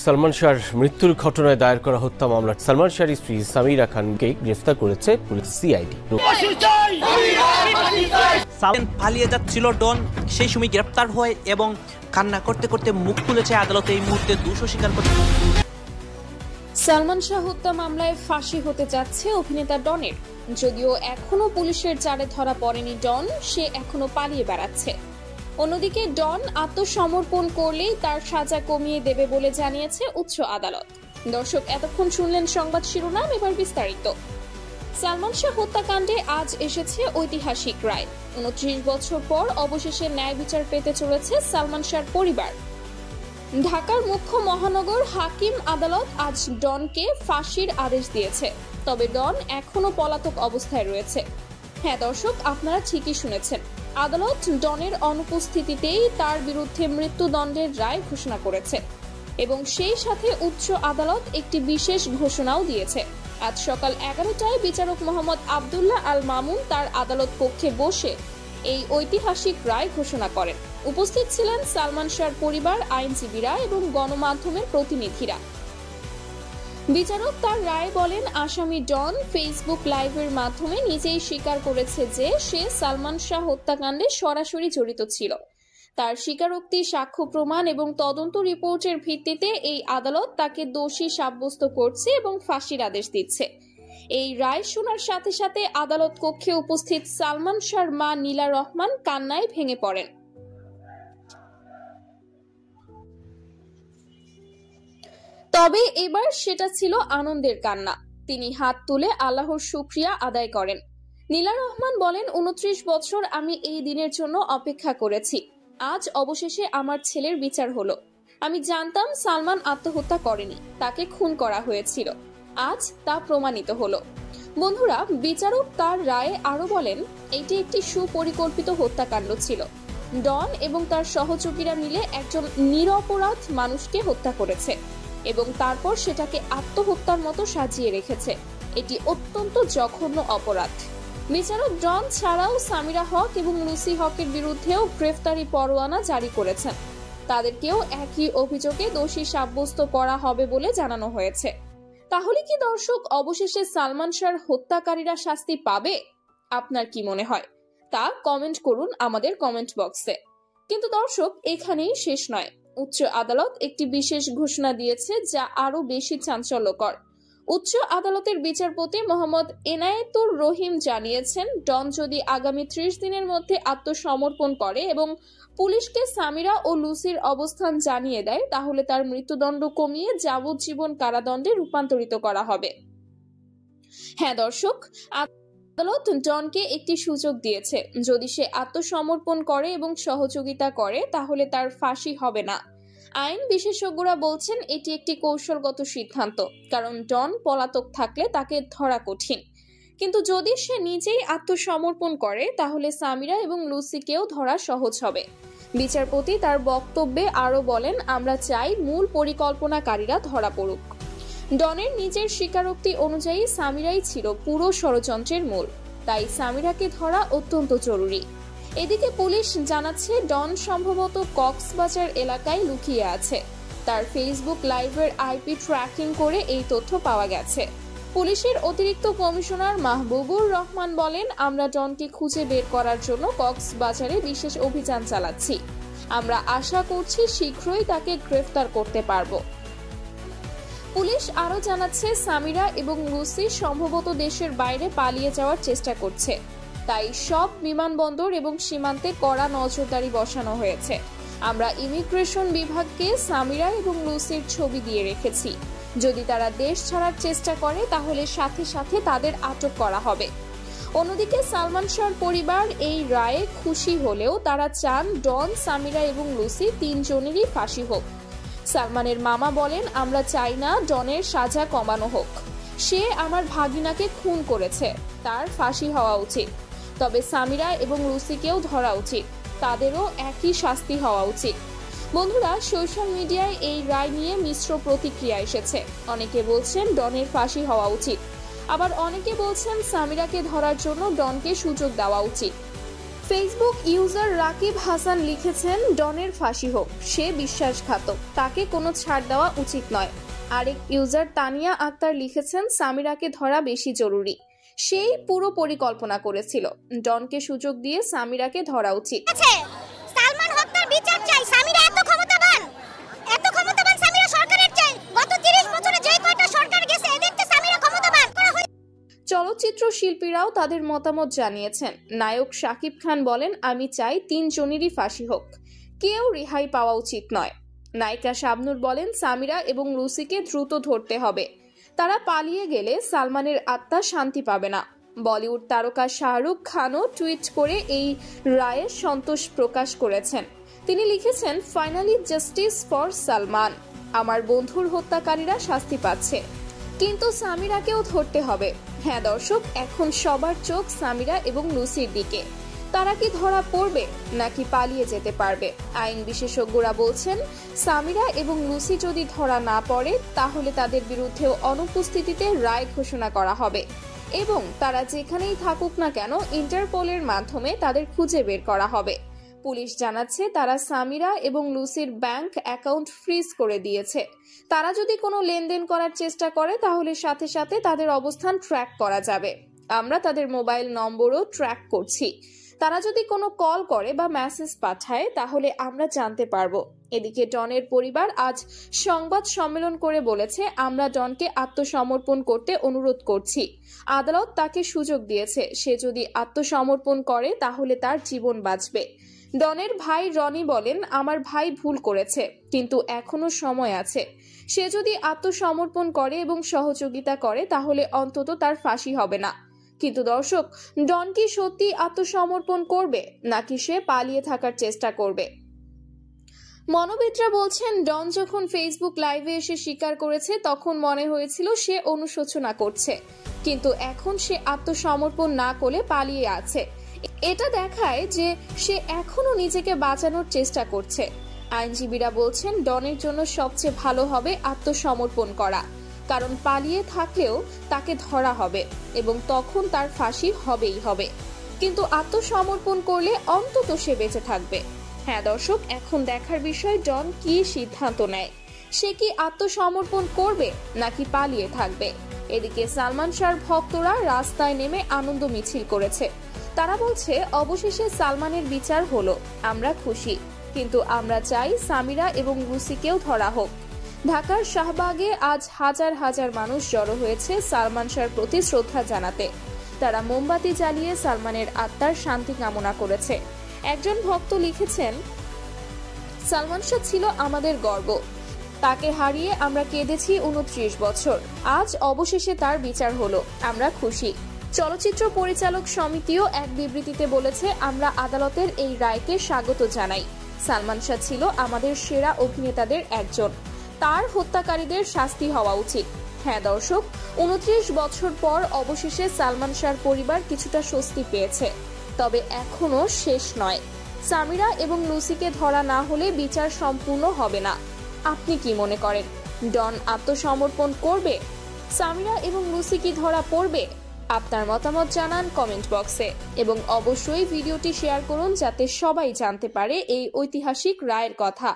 সালমান শাহর মৃত্যুর ঘটনায় দায়ের করা হত্যা মামলা সালমান শাহর স্ত্রী সামিরা খানকে গ্রেফতার করেছে পুলিশ সিআইডি। পালিয়ে যাচ্ছিল ডন, সেই সময় গ্রেফতার হয় এবং কান্না করতে করতে মুখ খুলেছে আদালতে। এই মুহূর্তে দোষ স্বীকার করতে সালমান শাহ হত্যা মামলায় ফাঁসি হতে যাচ্ছে অভিনেতা ডনের। যদিও এখনো পুলিশের জালে ধরা পড়েনি ডন, সে এখনো পালিয়ে বেড়াচ্ছে। অন্যদিকে ডন আত্মসমর্পণ করলেই তার সাজা কমিয়ে দেবে বলে জানিয়েছে উচ্চ আদালত। দর্শক, এতক্ষণ শুনলেন সংবাদ শিরোনাম, এবার বিস্তারিত। সালমান শাহ হত্যাকাণ্ডে আজ এসেছে ঐতিহাসিক রায়। 29 বছর পর অবশেষে ন্যায় বিচার পেতে চলেছে সালমান শাহর পরিবার। ঢাকার মুখ্য মহানগর হাকিম আদালত আজ ডনকে ফাঁসির আদেশ দিয়েছে। তবে ডন এখনো পলাতক অবস্থায় রয়েছে। হ্যাঁ দর্শক, আপনারা ঠিকই শুনেছেন, আদালত ডনের অনুপস্থিতিতেই তার বিরুদ্ধে মৃত্যুদণ্ডের রায় ঘোষণা করেছে এবং সেই সাথে উচ্চ আদালত একটি বিশেষ ঘোষণাও দিয়েছে। আজ সকাল 11টায় বিচারক মোহাম্মদ আব্দুল্লাহ আল মামুন তার আদালত কক্ষে বসে এই ঐতিহাসিক রায় ঘোষণা করেন। উপস্থিত ছিলেন সালমান শাহর পরিবার, আইনজীবীরা এবং গণমাধ্যমের প্রতিনিধিরা। বিচারক তার রায় বলেন, আসামি ডন ফেসবুক লাইভের মাধ্যমে নিজেই স্বীকার করেছে যে সে সালমান শাহ হত্যাকাণ্ডে সরাসরি জড়িত ছিল। তার স্বীকারোক্তি, সাক্ষ্য প্রমাণ এবং তদন্ত রিপোর্টের ভিত্তিতে এই আদালত তাকে দোষী সাব্যস্ত করছে এবং ফাঁসির আদেশ দিচ্ছে। এই রায় শোনার সাথে সাথে আদালত কক্ষে উপস্থিত সালমান শাহর মা নীলা রহমান কান্নায় ভেঙে পড়েন। তবে এবার সেটা ছিল আনন্দের কান্না। তিনি হাত তুলে আল্লাহর শুকরিয়া আদায় করেন। নীলা রহমান বলেন, 29 বছর আমি এই দিনের জন্য অপেক্ষা করেছি। আজ অবশেষে আমার ছেলের বিচার হলো। আমি জানতাম সালমান আত্মহত্যা করেনি, তাকে খুন করা হয়েছিল। আজ তা প্রমাণিত হলো। বন্ধুরা, বিচারক তার রায়ে আরো বলেন, এটি একটি সুপরিকল্পিত হত্যাকাণ্ড ছিল। ডন এবং তার সহযোগীরা মিলে একজন নিরপরাধ মানুষকে হত্যা করেছে এবং তারপর সেটাকে আত্মহত্যার মতো সাজিয়ে রেখেছে। এটি অত্যন্ত জঘন্য অপরাধ। বিচারক ডন ছাড়াও সামিরা হক এবং লুসি হকের বিরুদ্ধেও গ্রেফতারি পরোয়ানা জারি করেছেন। তাদেরকেও একই অভিযোগে দোষী সাব্যস্ত করা হবে বলে জানানো হয়েছে। তাহলে কি দর্শক, অবশেষে সালমান শাহর হত্যাকারীরা শাস্তি পাবে? আপনার কি মনে হয় তা কমেন্ট করুন আমাদের কমেন্ট বক্সে। কিন্তু দর্শক, এখানেই শেষ নয়। উচ্চ আদালত একটি বিশেষ ঘোষণা দিয়েছে যা আরো বেশি চাঞ্চল্যকর। উচ্চ আদালতের বিচারপতি মোহাম্মদ এনায়েতুর রহিম জানিয়েছেন, ডন যদি আগামী 30 দিনের মধ্যে আত্মসমর্পণ করে এবং পুলিশকে সামিরা ও লুসির অবস্থান জানিয়ে দেয়, তাহলে তার মৃত্যুদণ্ড কমিয়ে যাবজ্জীবন কারাদণ্ডে রূপান্তরিত করা হবে। হ্যাঁ দর্শক, আদালত ডনকে একটি সুযোগ দিয়েছে। যদি সে আত্মসমর্পণ করে এবং সহযোগিতা করে তাহলে তার ফাঁসি হবে না। আইন বিশেষজ্ঞরা বলছেন এটি একটি কৌশলগত সিদ্ধান্ত, কারণ ডন পলাতক থাকলে তাকে ধরা কঠিন। কিন্তু যদি সে নিজেই আত্মসমর্পণ করে তাহলে সামিরা এবং লুসিকেও ধরা সহজ হবে। বিচারপতি তার বক্তব্যে আরো বলেন, আমরা চাই মূল পরিকল্পনাকারীরা ধরা পড়ুক। ডনের নিজের স্বীকারোক্তি অনুযায়ী সামিরাই ছিল পুরো ষড়যন্ত্রের মূল, তাই সামিরাকে ধরা অত্যন্ত জরুরি। এদিকে পুলিশ জানাচ্ছে, ডন সম্ভবত কক্সবাজার এলাকায় লুকিয়ে আছে। তার ফেসবুক লাইভের আইপি ট্র্যাকিং করে এই তথ্য পাওয়া গেছে। পুলিশের অতিরিক্ত কমিশনার মাহবুবুর রহমান বলেন, আমরা ডনকে খুঁজে বের করার জন্য কক্সবাজারে বিশেষ অভিযান চালাচ্ছি। আমরা আশা করছি শীঘ্রই তাকে গ্রেফতার করতে পারব। পুলিশ আরো জানাচ্ছে, সামিরা এবং লুসি সম্ভবত দেশের বাইরে পালিয়ে যাওয়ার চেষ্টা করছে। তাই সব বিমানবন্দর এবং সীমান্তে কড়া নজরদারি বসানো হয়েছে। আমরা ইমিগ্রেশন বিভাগকে সামিরা এবং লুসির ছবি দিয়ে রেখেছি। যদি তারা দেশ ছাড়ার চেষ্টা করে তাহলে সাথে সাথে তাদের আটক করা হবে। অন্যদিকে সালমান শাহর পরিবার এই রায়ে খুশি হলেও তারা চান ডন, সামিরা এবং লুসি তিনজনেরই ফাঁসি হোক। সালমানের মামা বলেন, আমরা চাই না ডনের সাজা কমানো হোক। সে আমার ভাগিনাকে খুন করেছে, তার ফাঁসি হওয়া উচিত। তবে সামিরা এবং লুসিকেও ধরা উচিত, তাদেরও একই শাস্তি হওয়া উচিত। বন্ধুরা, সোশ্যাল মিডিয়ায় এই রায় নিয়ে মিশ্র প্রতিক্রিয়া এসেছে। অনেকে বলছেন ডনের ফাঁসি হওয়া উচিত, আবার অনেকে বলছেন সামিরাকে ধরার জন্য ডনকে সুযোগ দেওয়া উচিত। ফেসবুক ইউজার রাকিব হাসান লিখেছেন, ডনের ফাঁসি হোক, সে বিশ্বাসঘাতক, তাকে কোনো ছাড় দেওয়া উচিত নয়। আরেক ইউজার তানিয়া আক্তার লিখেছেন, সামিরাকে ধরা বেশি জরুরি, সেই পুরো পরিকল্পনা করেছিল, ডনকে সুযোগ দিয়ে সামিরাকে ধরা উচিত। সালমান হত্যার বিচার চাই। সামিরা এত ক্ষমতাবান সামিরা সরকারের চাই। গত 30 বছরে যেই কয়টা সরকার গেছে এদের তো সামিরা ক্ষমতাবান। চলচ্চিত্র শিল্পীরাও তাদের মতামত জানিয়েছেন। নায়ক শাকিব খান বলেন, আমি চাই 3 জনেরই ফাঁসি হোক, কেউ রেহাই পাওয়া উচিত নয়। নায়িকা শাবনূর বলেন, সামিরা এবং লুসিকে দ্রুত ধরতে হবে, তারা পালিয়ে গেলে সালমানের আত্মা শান্তি পাবে না। বলিউড তারকা শাহরুখ খানও টুইট করে এই রায়ের সন্তোষ প্রকাশ করেছেন। তিনি লিখেছেন, ফাইনালি জাস্টিস ফর সালমান, আমার বন্ধুর হত্যাকারীরা শাস্তি পাচ্ছে, কিন্তু সামিরাকেও ধরতে হবে। হ্যাঁ দর্শক, এখন সবার চোখ সামিরা এবং লুসির দিকে। তারা কি ধরা পড়বে নাকি পালিয়ে যেতে পারবে? আইন বিশেষজ্ঞরা বলছেন, সামিরা এবং লুসি যদি ধরা না পড়ে তাহলে তাদের বিরুদ্ধেও অনুপস্থিতিতে রায় ঘোষণা করা হবে এবং তারা যেখানেই থাকুক না কেন ইন্টারপোলের মাধ্যমে তাদের খুঁজে বের করা হবে। পুলিশ জানাচ্ছে, তারা সামিরা এবং লুসির ব্যাংক অ্যাকাউন্ট ফ্রিজ করে দিয়েছে। তারা যদি কোনো লেনদেন করার চেষ্টা করে তাহলে সাথে সাথে তাদের অবস্থান ট্র্যাক করা যাবে। আমরা তাদের মোবাইল নম্বরও ট্র্যাক করছি। তারা যদি কোনো কল করে বা মেসেজ পাঠায় তাহলে আমরা জানতে পারবো। এদিকে ডনের পরিবার আজ সংবাদ সম্মেলন করে বলেছে, আমরা ডনকে আত্মসমর্পণ করতে অনুরোধ করছি। আদালত তাকে সুযোগ দিয়েছে, সে যদি আত্মসমর্পণ করে তাহলে তার জীবন বাঁচবে। ডনের ভাই রনি বলেন, আমার ভাই ভুল করেছে, কিন্তু এখনো সময় আছে। সে যদি আত্মসমর্পণ করে এবং সহযোগিতা করে তাহলে অন্তত তার ফাঁসি হবে না। কিন্তু দর্শক, ডন কি সত্যি আত্মসমর্পণ করবে নাকি সে পালিয়ে থাকার চেষ্টা করবে? মনোবিদরা বলছেন, ডন যখন ফেসবুক লাইভে এসে স্বীকার করেছে তখন মনে হয়েছিল সে অনুশোচনা করছে, কিন্তু এখন সে আত্মসমর্পণ না করে পালিয়ে আছে। এটা দেখায় যে সে এখনো নিজেকে বাঁচানোর চেষ্টা করছে। আইনজীবীরা বলছেন, ডনের জন্য সবচেয়ে ভালো হবে আত্মসমর্পণ করা, কারণ পালিয়ে থাকলেও তাকে ধরা হবে এবং তখন তার ফাঁসি হবেই হবে, কিন্তু আত্মসমর্পণ করলে অন্তত সে বেঁচে থাকবে। হ্যাঁ দর্শক, এখন দেখার বিষয় ডন কি সিদ্ধান্ত নেয়। সে কি আত্মসমর্পণ করবে নাকি পালিয়ে থাকবে? এদিকে সালমান শাহর ভক্তরা রাস্তায় নেমে আনন্দ মিছিল করেছে। তারা বলছে, অবশেষে সালমানের বিচার হলো, আমরা খুশি, কিন্তু আমরা চাই সামিরা এবং লুসিকেও ধরা হোক। ঢাকার শাহবাগে আজ হাজার হাজার মানুষ জড়ো হয়েছে সালমান শাহর প্রতি শ্রদ্ধা জানাতে। তারা মোমবাতি জ্বালিয়ে সালমানের আত্মার শান্তি কামনা করেছে। একজন ভক্ত লিখেছেন, সালমান শাহ ছিল আমাদের গর্ব, তাকে হারিয়ে আমরা কেঁদেছি 29 বছর, আজ অবশেষে তার বিচার হলো, আমরা খুশি। চলচ্চিত্র পরিচালক সমিতিও এক বিবৃতিতে বলেছে, আমরা আদালতের এই রায়কে স্বাগত জানাই। সালমান শাহ ছিল আমাদের সেরা অভিনেতাদের একজন, তার হত্যাকারীদের শাস্তি হওয়া উচিত। হ্যাঁ দর্শক, 29 বছর পর অবশেষে সালমান শাহর পরিবার কিছুটা স্বস্তি পেয়েছে, তবে এখনো শেষ নয়। সামিরা এবং লুসিকে ধরা না হলে বিচার সম্পূর্ণ হবে না। আপনি কি মনে করেন, ডন আত্মসমর্পণ করবে? সামিরা এবং লুসি কি ধরা পড়বে? আপনার মতামত জানান কমেন্ট বক্সে এবং অবশ্যই ভিডিওটি শেয়ার করুন যাতে সবাই জানতে পারে এই ঐতিহাসিক রায়ের কথা।